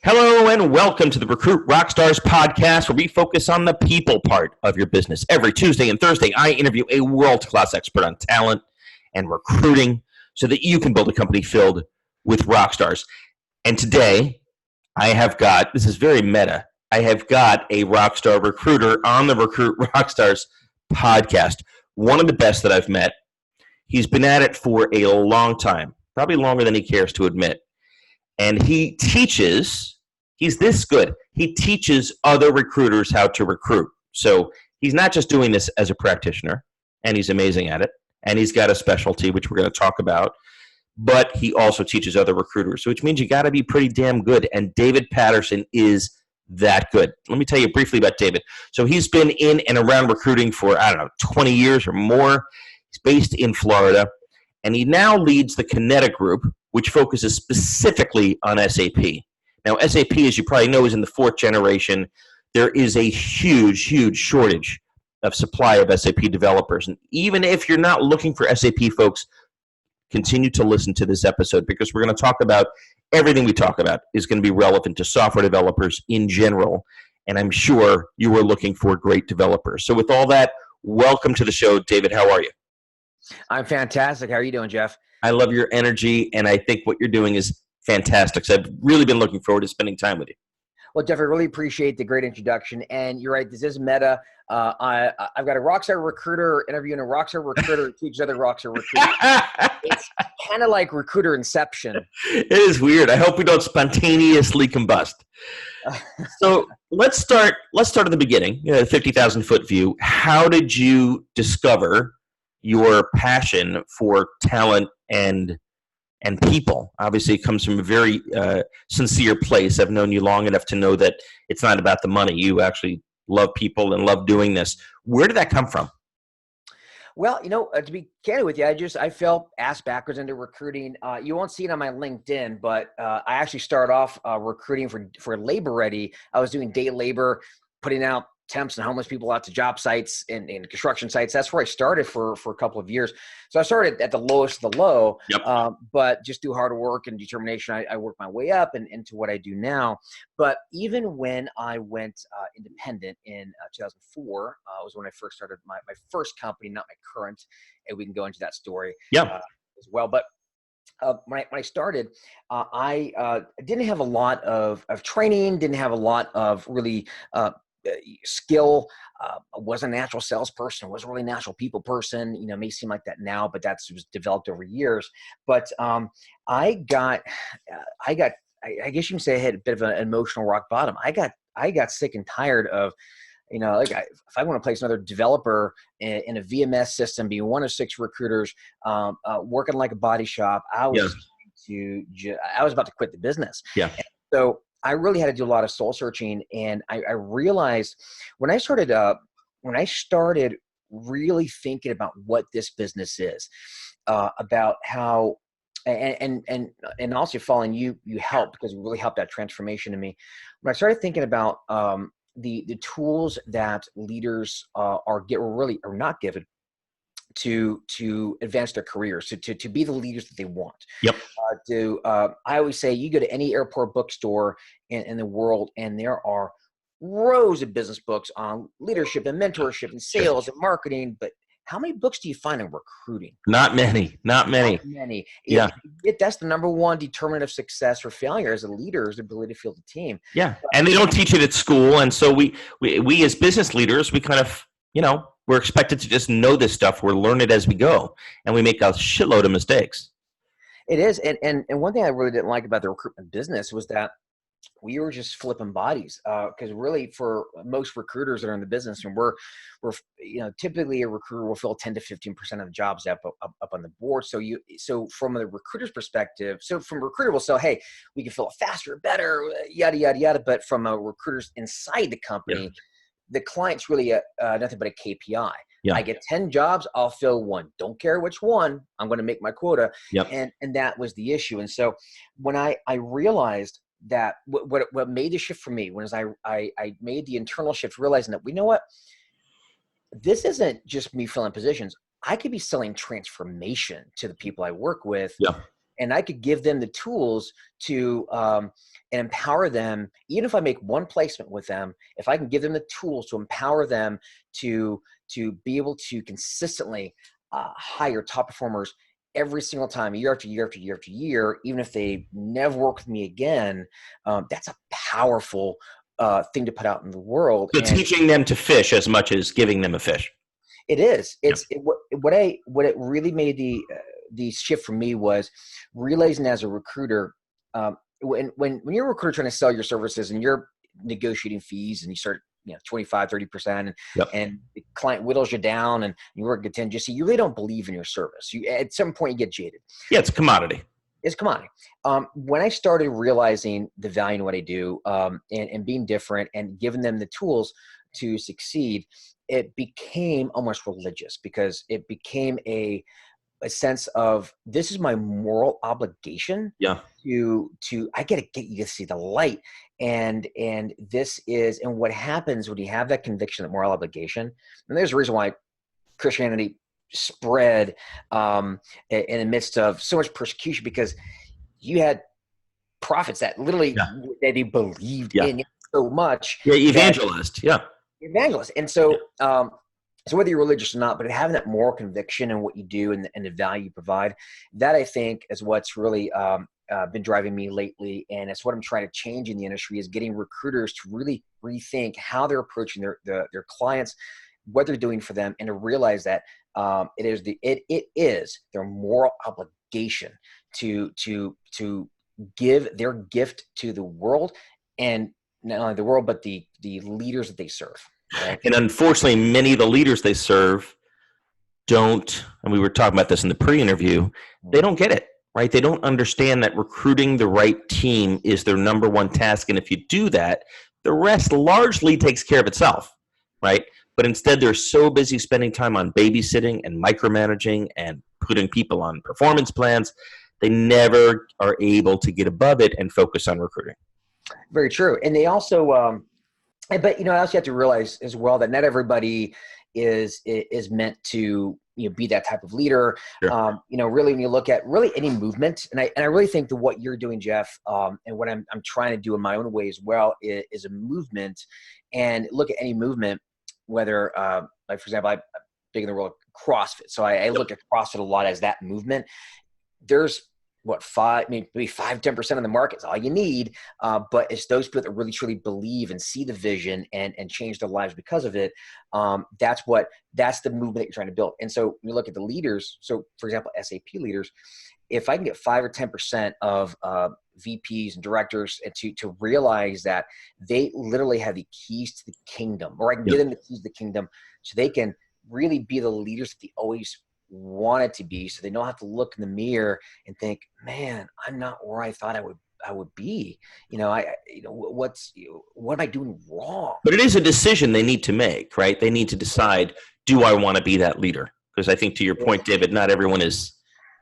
Hello and welcome to the Recruit Rockstars podcast, where we focus on the people part of your business. Every Tuesday and Thursday, I interview a world-class expert on talent and recruiting so that you can build a company filled with rock stars. And today, I have got, this is very meta, I have got a rockstar recruiter on the Recruit Rockstars podcast. One of the best that I've met. He's been at it for a long time, probably longer than he cares to admit. And he teaches, he's this good, he teaches other recruiters how to recruit. So he's not just doing this as a practitioner, and he's amazing at it, and he's got a specialty, which we're going to talk about, but he also teaches other recruiters, which means you got to be pretty damn good, and David Patterson is that good. Let me tell you briefly about David. So he's been in and around recruiting for, 20 years or more. He's based in Florida, and he now leads the Kineta group, which focuses specifically on SAP. Now, SAP, as you probably know, is in the fourth generation. There is a huge, huge shortage of supply of SAP developers. And even if you're not looking for SAP folks, continue to listen to this episode, because we're going to talk about everything we talk about is going to be relevant to software developers in general. And I'm sure you are looking for great developers. So with all that, welcome to the show, David. How are you? I'm fantastic. How are you doing, Jeff? I love your energy, and I think what you're doing is fantastic. So I've really been looking forward to spending time with you. Well, Jeff, I really appreciate the great introduction. And you're right, this is meta. I've got a Rockstar recruiter interviewing a Rockstar recruiter who teaches other Rockstar recruiters. It's kind of like recruiter inception. It is weird. I hope we don't spontaneously combust. So let's start at the beginning, the 50,000 foot view. How did you discover your passion for talent and people? Obviously, it comes from a very sincere place. I've known you long enough to know that it's not about the money. You actually love people and love doing this. Where did that come from? Well, to be candid with you, I fell ass backwards into recruiting. You won't see it on my LinkedIn, but I actually started off recruiting for Labor Ready. I was doing day labor, putting out temps and homeless people out to job sites and construction sites. That's where I started for a couple of years. So I started at the lowest of the low, but just through hard work and determination, I worked my way up and into what I do now. But even when I went independent in 2004, was when I first started my first company, not my current, and we can go into that story as well. But when I started, I didn't have a lot of training, didn't have a lot of really skill. I wasn't a natural salesperson. I wasn't really a natural people person. It may seem like that now, but was developed over years. But I guess you can say I had a bit of an emotional rock bottom. I got sick and tired of, if I want to place another developer in a VMS system, being one of 6 recruiters, working like a body shop, I was about to quit the business. Yeah. And so I really had to do a lot of soul searching, and I realized when I started really thinking about what this business is, about how, and also following you helped, because it really helped that transformation to me. When I started thinking about the tools that leaders are not given to advance their careers, to be the leaders that they want. Yep. I always say, you go to any airport bookstore in the world, and there are rows of business books on leadership and mentorship and sales and marketing, but how many books do you find on recruiting? Not many. Yeah. That's the number one determinant of success or failure as a leader, is the ability to field a team. Yeah. And they don't teach it at school. And so we as business leaders, we kind of, we're expected to just know this stuff. We're learn it as we go, and we make a shitload of mistakes. It is. And one thing I really didn't like about the recruitment business was that we were just flipping bodies. Because really, for most recruiters that are in the business, and we're typically a recruiter will fill 10 to 15% of the jobs up on the board. So from the recruiter's perspective, from a recruiter, we'll say, hey, we can fill it faster, better, yada, yada, yada. But from a recruiter's inside the company, the client's really nothing but a KPI. Yeah. I get 10 jobs, I'll fill 1. Don't care which one, I'm going to make my quota. Yep. And that was the issue. And so when I realized that what made the shift for me was I made the internal shift, realizing that, this isn't just me filling positions. I could be selling transformation to the people I work with. Yeah. and I could give them the tools to and empower them. Even if I make one placement with them, if I can give them the tools to empower them to be able to consistently hire top performers every single time, year after year after year after year, even if they never work with me again, that's a powerful thing to put out in the world. So And teaching them to fish as much as giving them a fish. it is. Yeah. What it really made the shift for me was realizing as a recruiter, when you're a recruiter trying to sell your services and you're negotiating fees and you start 25, 30%, Yep. and the client whittles you down and you work contingency, you really don't believe in your service. You at some point you get jaded. Yeah, it's a commodity. It's commodity. When I started realizing the value in what I do, and being different and giving them the tools to succeed, it became almost religious, because it became a sense of, this is my moral obligation. Yeah. To I got to get you to see the light, and this is, and what happens when you have that conviction, that moral obligation, and there's a reason why Christianity spread in the midst of so much persecution, because you had prophets that literally that they believed in it so much. Yeah, evangelist. Evangelist. And so so whether you're religious or not, but having that moral conviction in what you do and the value you provide, that I think is what's really been driving me lately. And it's what I'm trying to change in the industry, is getting recruiters to really rethink how they're approaching their clients, what they're doing for them, and to realize that it is their moral obligation to give their gift to the world, and not only the world, but the leaders that they serve. Right? And unfortunately, many of the leaders they serve don't, and we were talking about this in the pre-interview, they don't get it, right? They don't understand that recruiting the right team is their number one task. And if you do that, the rest largely takes care of itself, right? But instead, they're so busy spending time on babysitting and micromanaging and putting people on performance plans, they never are able to get above it and focus on recruiting. Very true. And they also, but I also have to realize as well that not everybody is meant to be that type of leader. Sure. Really, when you look at really any movement, and I really think that what you're doing, Jeff, and what I'm trying to do in my own way as well, is a movement. And look at any movement, whether like, for example, I'm big in the world of CrossFit, so I look at CrossFit a lot as that movement. There's maybe 5-10% of the market is all you need. But it's those people that really truly believe and see the vision and change their lives because of it. That's the movement that you're trying to build. And so when you look at the leaders, so for example, SAP leaders, if I can get 5 or 10% of VPs and directors to realize that they literally have the keys to the kingdom, or I can give them the keys to the kingdom, so they can really be the leaders that they always wanted to be, so they don't have to look in the mirror and think, man, I'm not where I thought I would be. What am I doing wrong? But it is a decision they need to make, right? They need to decide, do I want to be that leader? Because I think, to your point, David, not everyone is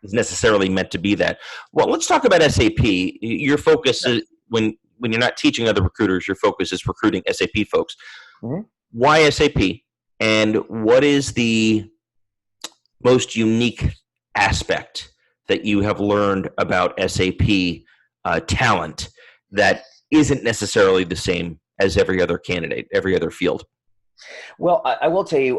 necessarily meant to be that. Well, let's talk about SAP. Your focus is, when you're not teaching other recruiters, your focus is recruiting SAP folks. Mm-hmm. Why SAP? And what is the most unique aspect that you have learned about SAP talent that isn't necessarily the same as every other candidate, every other field? Well, I will tell you,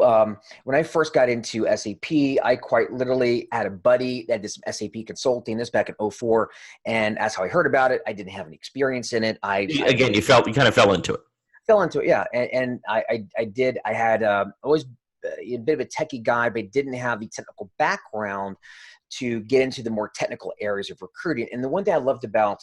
when I first got into SAP, I quite literally had a buddy that did some SAP consulting, this back in 2004, and that's how I heard about it. I didn't have any experience in it. You kind of fell into it. Fell into it, yeah. And I did. I had always a bit of a techie guy, but didn't have the technical background to get into the more technical areas of recruiting. And the one thing I loved about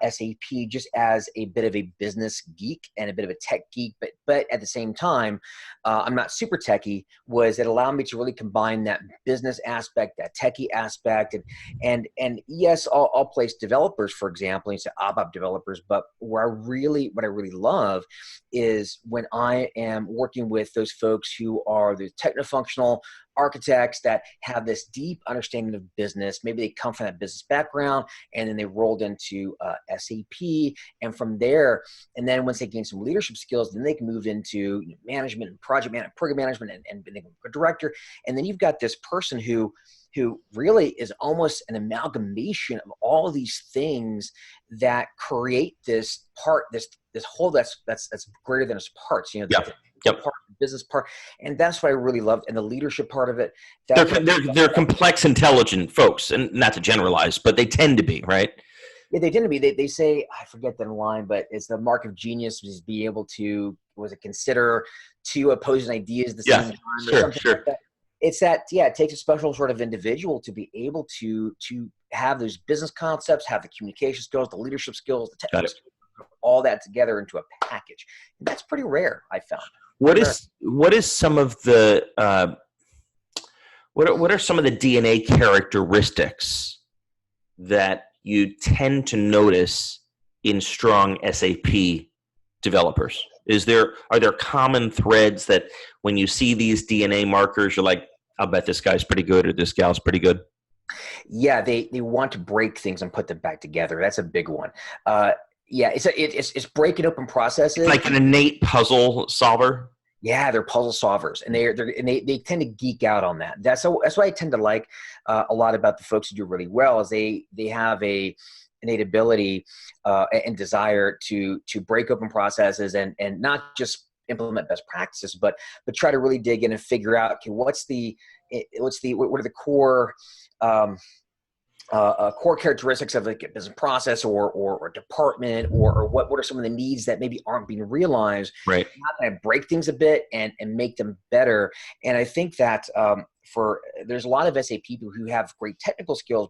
SAP, just as a bit of a business geek and a bit of a tech geek, but at the same time, I'm not super techie, was it allowed me to really combine that business aspect, that techie aspect. And yes, I'll place developers, for example, and say ABAP developers, but what I really love is when I am working with those folks who are the techno-functional architects that have this deep understanding of business. Maybe they come from that business background, and then they rolled into SAP, and from there, and then once they gain some leadership skills, then they can move into management and project management, program management, and they can be a director. And then you've got this person who who really is almost an amalgamation of all of these things that create this part, this whole that's greater than its parts. You know, Yep. the part, the business part, and that's what I really loved, and the leadership part of it. They're complex, intelligent folks, and not to generalize, but they tend to be, right? Yeah, they tend to be. They say, I forget the line, but it's the mark of genius is be able to, consider two opposing ideas at the same time or something like that. It's that, it takes a special sort of individual to be able to have those business concepts, have the communication skills, the leadership skills, the technical skills, all that together into a package. And that's pretty rare, I found. What is some of the what are some of the DNA characteristics that you tend to notice in strong SAP developers? Are there common threads that when you see these DNA markers, you're like, I'll bet this guy's pretty good or this gal's pretty good? Yeah, they want to break things and put them back together. That's a big one. It's breaking open processes. It's like an innate puzzle solver. Yeah, they're puzzle solvers, and they tend to geek out on that. That's what I tend to like a lot about the folks who do really well is they have a innate ability and desire to break open processes and not just implement best practices, but try to really dig in and figure out, okay, what are the core core characteristics of like a business process or department or what are some of the needs that maybe aren't being realized. Right. How can I break things a bit and make them better? And I think that there's a lot of SAP people who have great technical skills,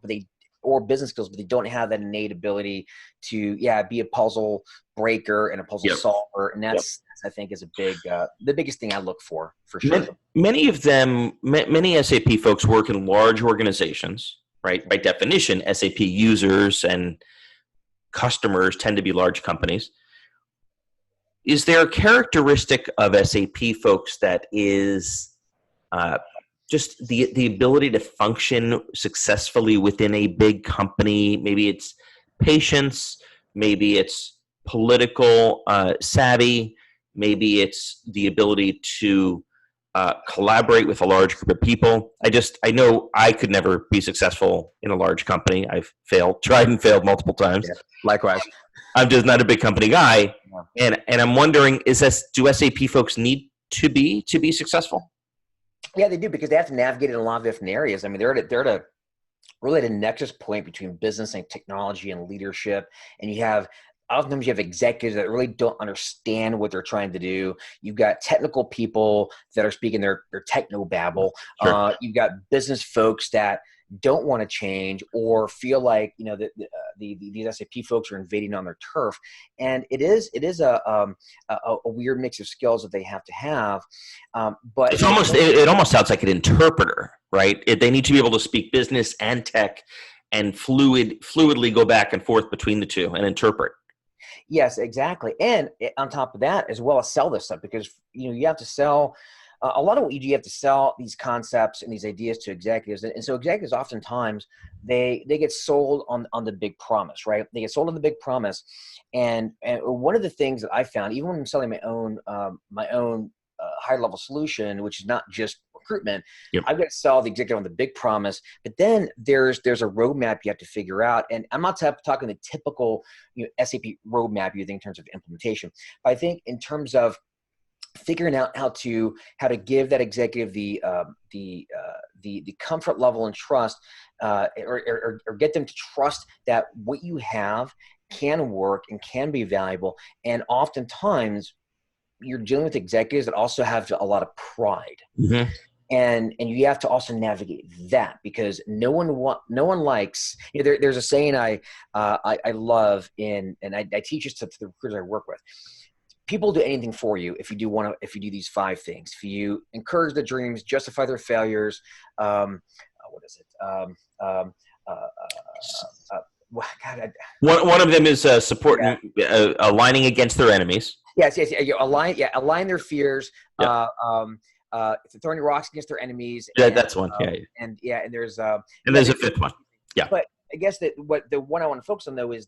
or business skills, but they don't have that innate ability to be a puzzle breaker and a puzzle solver. And that's I think is the biggest thing I look for sure. Many of them, many SAP folks work in large organizations. Right. By definition, SAP users and customers tend to be large companies. Is there a characteristic of SAP folks that is just the ability to function successfully within a big company? Maybe it's patience, maybe it's political savvy, maybe it's the ability to collaborate with a large group of people. I know I could never be successful in a large company. I've tried and failed multiple times. Yeah, likewise. I'm just not a big company guy. Yeah. And I'm wondering, do SAP folks need to be successful? Yeah, they do, because they have to navigate in a lot of different areas. I mean, they're at really the nexus point between business and technology and leadership. And oftentimes you have executives that really don't understand what they're trying to do. You've got technical people that are speaking their techno babble. Sure. You've got business folks that don't want to change or feel like these SAP folks are invading on their turf. And it is a weird mix of skills that they have to have. But it almost sounds like an interpreter, right? They need to be able to speak business and tech and fluidly go back and forth between the two and interpret. Yes, exactly. And on top of that, as well as sell this stuff, because you have to sell a lot of what you do. You have to sell these concepts and these ideas to executives, and so executives oftentimes they get sold on the big promise, right? They get sold on the big promise, and one of the things that I found, even when I'm selling my own high level solution, which is not just recruitment, I've got to sell the executive on the big promise, but then there's a roadmap you have to figure out. And I'm not talking the typical SAP roadmap you think in terms of implementation, but I think in terms of figuring out how to give that executive the comfort level and trust, or get them to trust that what you have can work and can be valuable. And oftentimes you're dealing with executives that also have a lot of pride. Mm-hmm. And you have to also navigate that, because no one likes, there's a saying I love and I teach this to the recruiters I work with. People do anything for you if you do these 5 things. If you encourage their dreams, justify their failures, what is it? One of them is supporting, aligning against their enemies. Yes. Align their fears. Yeah. Throwing rocks against their enemies. That's one. And there's a 5th one. Yeah. But I guess that the one I want to focus on though is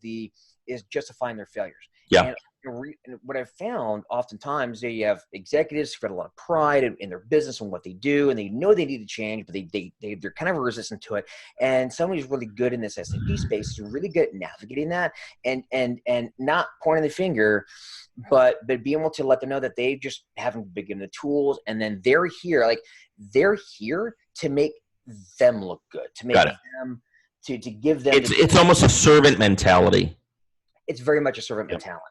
justifying their failures. Yeah. and what I've found, oftentimes they have executives who've got a lot of pride in their business and what they do, and they know they need to change, but they're kind of resistant to it. And somebody who's really good in this SAP space is really good at navigating that and not pointing the finger, but being able to let them know that they just haven't been given the tools, and then they're here to make them look good, to make them to give them. It's almost a servant mentality. It's very much a servant mentality.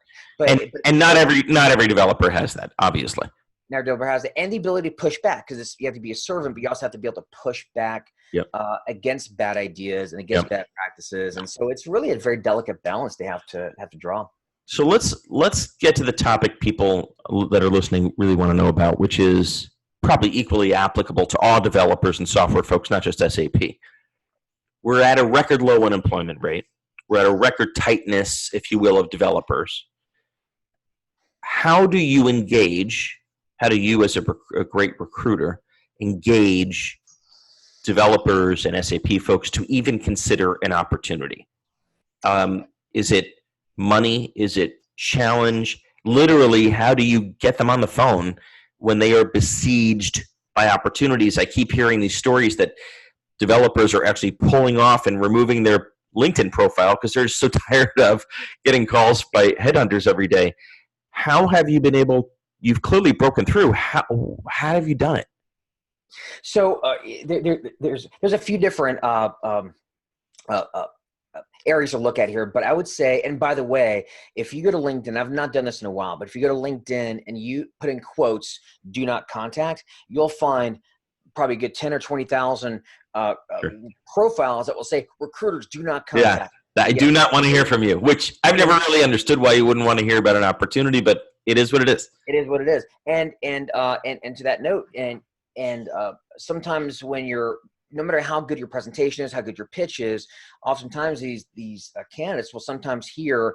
And not every developer has that, obviously. Not every developer has it, and the ability to push back, because you have to be a servant, but you also have to be able to push back against bad ideas and against bad practices. And so it's really a very delicate balance they have to draw. So let's get to the topic people that are listening really want to know about, which is probably equally applicable to all developers and software folks, not just SAP. We're at a record low unemployment rate. We're at a record tightness, if you will, of developers. How do you as a great recruiter, engage developers and SAP folks to even consider an opportunity? Is it money? Is it challenge? Literally, how do you get them on the phone when they are besieged by opportunities? I keep hearing these stories that developers are actually pulling off and removing their LinkedIn profile because they're so tired of getting calls by headhunters every day. How have you been able? You've clearly broken through. How have you done it? So there's a few different areas to look at here, but I would say, and by the way, if you go to LinkedIn, I've not done this in a while, but if you go to LinkedIn and you put in quotes, "do not contact," you'll find probably a good 10 or 20,000 profiles that will say recruiters do not contact. Yeah, I do not want to hear from you, which I've never really understood why you wouldn't want to hear about an opportunity, but it is what it is. It is what it is. And to that note, sometimes when no matter how good your presentation is, how good your pitch is, oftentimes these candidates will sometimes hear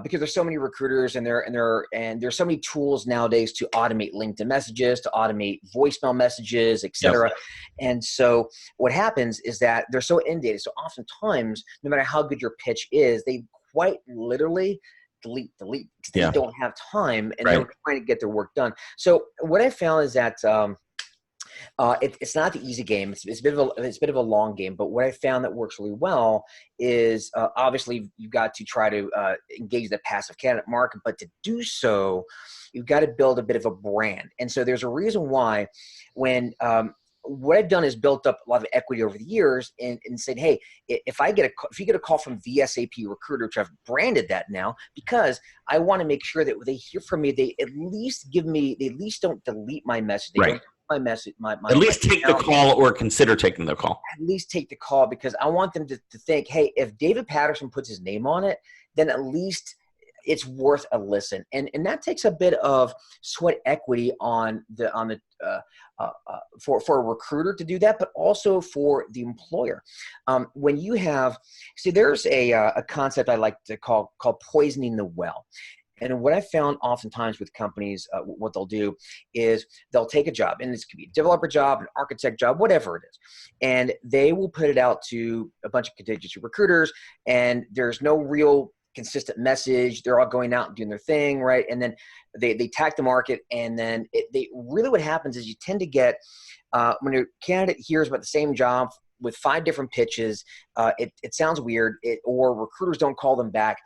because there's so many recruiters and there's so many tools nowadays to automate LinkedIn messages, to automate voicemail messages, etc. Yep. And so what happens is that they're so inundated. So oftentimes, no matter how good your pitch is, they quite literally delete because they don't have time and they're trying to get their work done. So what I found is that it's not the easy game. It's a bit of a long game. But what I found that works really well is obviously you've got to try to engage the passive candidate market, but to do so, you've got to build a bit of a brand. And so there's a reason why when what I've done is built up a lot of equity over the years and said, hey, if you get a call from the SAP Recruiter, which I've branded that now, because I want to make sure that when they hear from me, they at least don't delete my message. They don't my message, at least take the call or consider taking the call. At least take the call, because I want them to think, hey, if David Patterson puts his name on it, then at least it's worth a listen. And that takes a bit of sweat equity for a recruiter to do that, but also for the employer. When you have, there's a concept I like to call poisoning the well. And what I found oftentimes with companies, what they'll do is they'll take a job, and this could be a developer job, an architect job, whatever it is, and they will put it out to a bunch of contingency recruiters, and there's no real consistent message. They're all going out and doing their thing, right? And then they attack the market, and then what happens is you tend to get, when your candidate hears about the same job with 5 different pitches, it sounds weird, or recruiters don't call them back.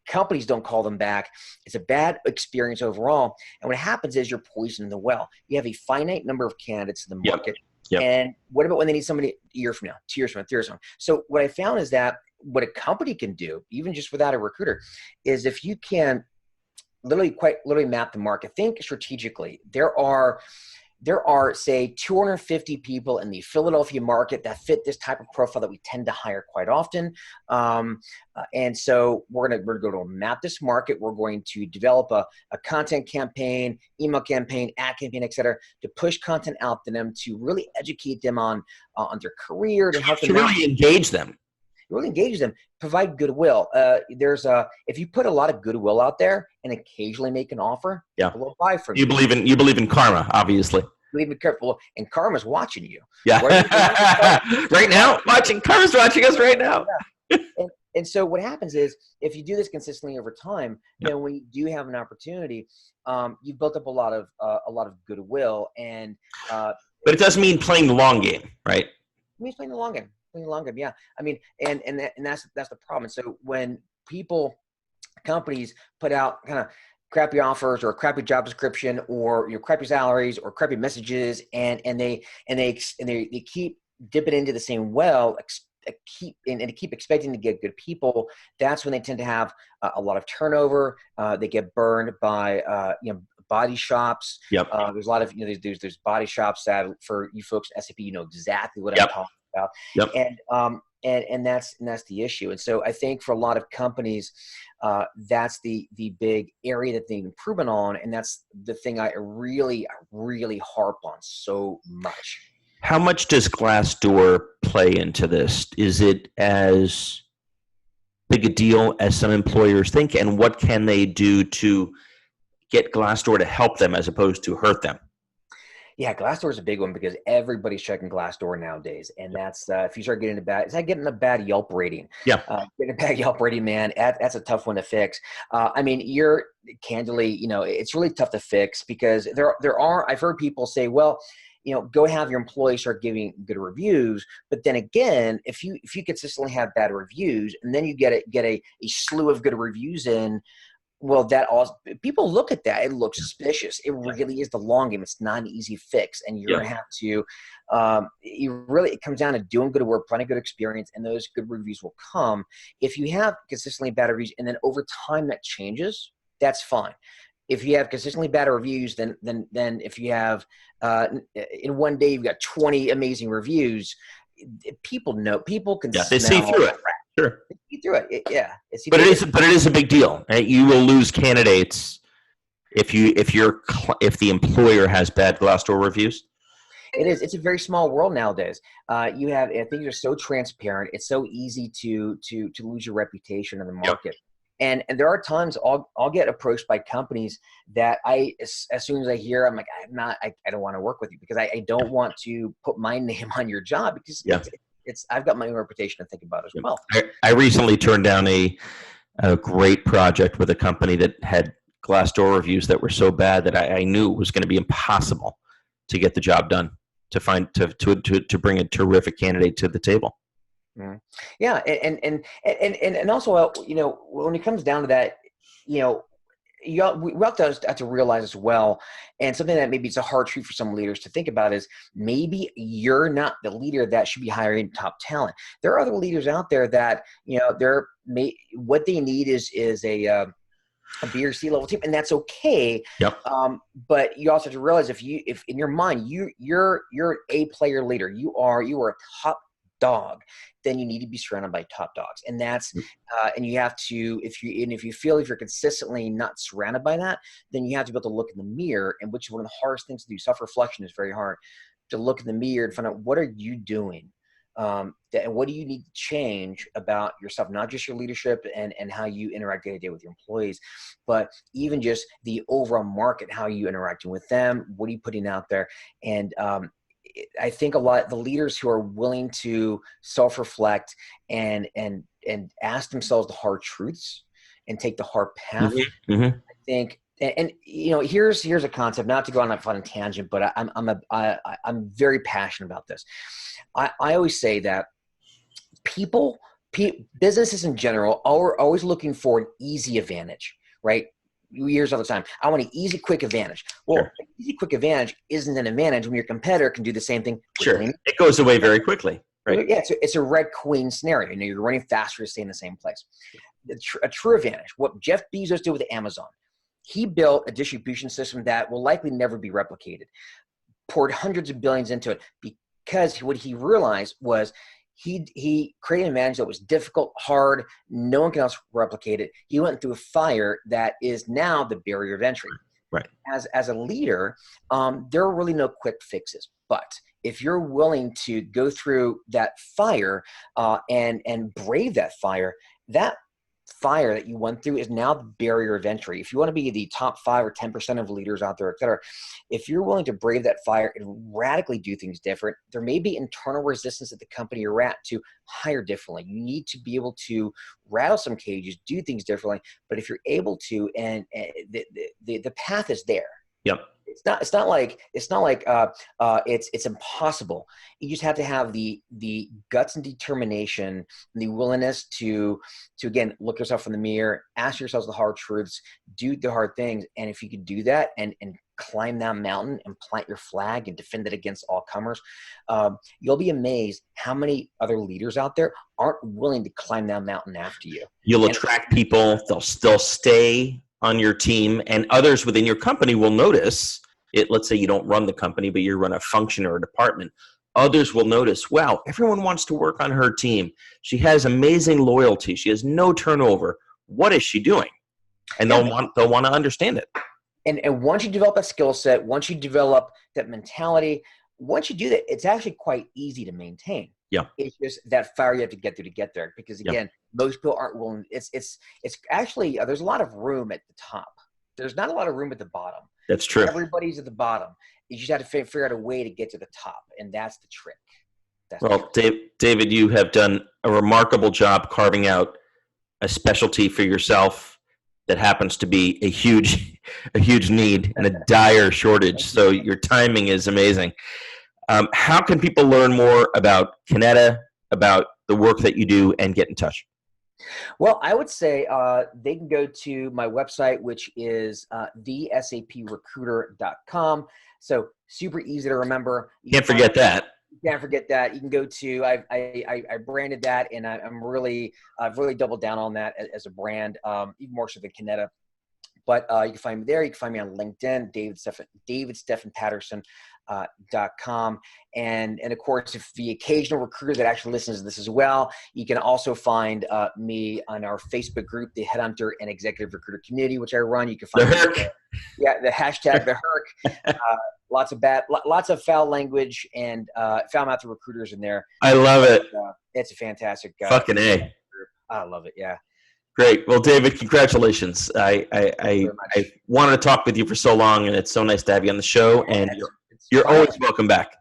Companies don't call them back. It's a bad experience overall. And what happens is you're poisoning the well. You have a finite number of candidates in the market. Yep. And what about when they need somebody a year from now, 2 years from now, 3 years from now? So what I found is that what a company can do, even just without a recruiter, is if you can literally map the market, think strategically. There are, say, 250 people in the Philadelphia market that fit this type of profile that we tend to hire quite often. And so we're going to go to map this market. We're going to develop a content campaign, email campaign, ad campaign, et cetera, to push content out to them, to really educate them on their career, to help them really engage them. Really engage them, provide goodwill. If you put a lot of goodwill out there and occasionally make an offer, people will buy from you. You believe in karma, obviously. Believe in careful, and karma's watching you. Yeah. Right now, karma's watching us right now. Yeah. And so what happens is if you do this consistently over time, Yep. then when you do have an opportunity, you've built up a lot of goodwill, and But it doesn't mean playing the long game, right? it means playing the long game. Playing the long game, yeah. I mean, and that's the problem. And so when companies put out kind of crappy offers or a crappy job description or crappy salaries or crappy messages, and they keep dipping into the same well, keep expecting to get good people, that's when they tend to have a lot of turnover. They get burned by body shops. Yep. There's a lot of there's body shops that, for you folks at SAP, exactly what Yep. I'm talking about. Yep. And that's the issue. And so I think for a lot of companies, that's the big area that they need improvement on, and that's the thing I really harp on so much. How much does Glassdoor play into this? Is it as big a deal as some employers think? And what can they do to get Glassdoor to help them as opposed to hurt them? Yeah, Glassdoor is a big one because everybody's checking Glassdoor nowadays, and that's if you start getting it's like getting a bad Yelp rating. Yeah, getting a bad Yelp rating, man, that's a tough one to fix. I mean, you're candidly, it's really tough to fix because there are. I've heard people say, well, go have your employees start giving good reviews, but then again, if you consistently have bad reviews and then you get a slew of good reviews in. Well, that also, people look at that. It looks suspicious. It really is the long game. It's not an easy fix, and you're gonna have to. It comes down to doing good work, planning good experience, and those good reviews will come. If you have consistently bad reviews, and then over time that changes, that's fine. If you have consistently bad reviews, then if you have in one day you've got 20 amazing reviews, people can they smell see through it. Sure. See through it. But it is a big deal. Right? You will lose candidates if the employer has bad Glassdoor reviews. It is. It's a very small world nowadays. Things are so transparent. It's so easy to lose your reputation in the market. Yep. And there are times I'll get approached by companies that as soon as I hear, I'm like, I don't want to work with you because I don't want to put my name on your job because I've got my own reputation to think about as well. I recently turned down a great project with a company that had Glassdoor reviews that were so bad that I knew it was going to be impossible to get the job done, to bring a terrific candidate to the table. Mm-hmm. Yeah, and also, when it comes down to that, we have to realize as well, and something that maybe it's a hard truth for some leaders to think about is maybe you're not the leader that should be hiring top talent. There are other leaders out there that what they need is a B or C level team, and that's okay. Yep. But you also have to realize if in your mind you're an A player leader, you are a top dog, then you need to be surrounded by top dogs, and that's and you have to if you feel if you're consistently not surrounded by that, then you have to be able to look in the mirror, and which is one of the hardest things to do. Self-reflection is very hard, to look in the mirror and find out what are you doing, and what do you need to change about yourself, not just your leadership and how you interact day to day with your employees, but even just the overall market, how you interacting with them, what are you putting out there, and I think a lot of the leaders who are willing to self-reflect and ask themselves the hard truths and take the hard path. Mm-hmm. I think, and here's a concept. Not to go on a fun tangent, but I'm very passionate about this. I always say that businesses in general are always looking for an easy advantage, right? Years all the time. I want an easy, quick advantage. Well, Sure. An easy, quick advantage isn't an advantage when your competitor can do the same thing Sure. quickly. It goes away very quickly. Right. Yeah, it's a Red Queen scenario. You're running faster to stay in the same place. A true advantage. What Jeff Bezos did with Amazon, he built a distribution system that will likely never be replicated. Poured hundreds of billions into it because what he realized was he created an advantage that was difficult, hard. No one can else replicate it. He went through a fire that is now the barrier of entry. Right. As a leader, there are really no quick fixes. But if you're willing to go through that fire and brave that fire, that fire that you went through is now the barrier of entry. If you want to be the top 5 or 10% of leaders out there, et cetera, if you're willing to brave that fire and radically do things different, there may be internal resistance at the company you're at to hire differently. You need to be able to rattle some cages, do things differently. But if you're able to, and the path is there. Yep. It's not like it's impossible. You just have to have the guts and determination and the willingness to again look yourself in the mirror, ask yourselves the hard truths, do the hard things, and if you could do that and climb that mountain and plant your flag and defend it against all comers, you'll be amazed how many other leaders out there aren't willing to climb that mountain after you. You'll attract people. They'll still stay on your team, and others within your company will notice it. Let's say you don't run the company, but you run a function or a department. Others will notice, wow, everyone wants to work on her team. She has amazing loyalty. She has no turnover. What is she doing? And they'll want to understand it. And once you develop that skill set, once you develop that mentality, once you do that, it's actually quite easy to maintain. Yeah. It's just that fire you have to get through to get there. Because again, most people aren't willing. It's actually, there's a lot of room at the top. There's not a lot of room at the bottom. That's true. Everybody's at the bottom. You just have to figure out a way to get to the top. And that's the trick. David, you have done a remarkable job carving out a specialty for yourself that happens to be a huge need and a dire shortage. So your timing is amazing. How can people learn more about Kineta, about the work that you do, and get in touch? Well, I would say they can go to my website, which is theSAPRecruiter.com. So super easy to remember. Can't forget that. You can't forget that. You can go to, I branded that, and I've really doubled down on that as a brand, even more so than Kineta. But you can find me there. You can find me on LinkedIn, David Stephen Patterson. .com. And of course, if the occasional recruiter that actually listens to this as well, you can also find me on our Facebook group, the Headhunter and Executive Recruiter Community, which I run. You can find the hashtag the Herc. Lots of foul language and foul mouth recruiters in there. I love it. It's a fantastic fucking A. group. I love it. Yeah. Great. Well, David, congratulations. I wanted to talk with you for so long, and it's so nice to have you on the show. And you're always welcome back.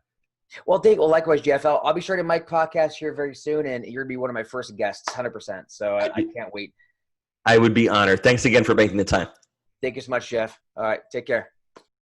Well, Dave, likewise, Jeff. I'll be sure to mic podcast here very soon, and you're going to be one of my first guests, 100%. So I can't wait. I would be honored. Thanks again for making the time. Thank you so much, Jeff. All right. Take care.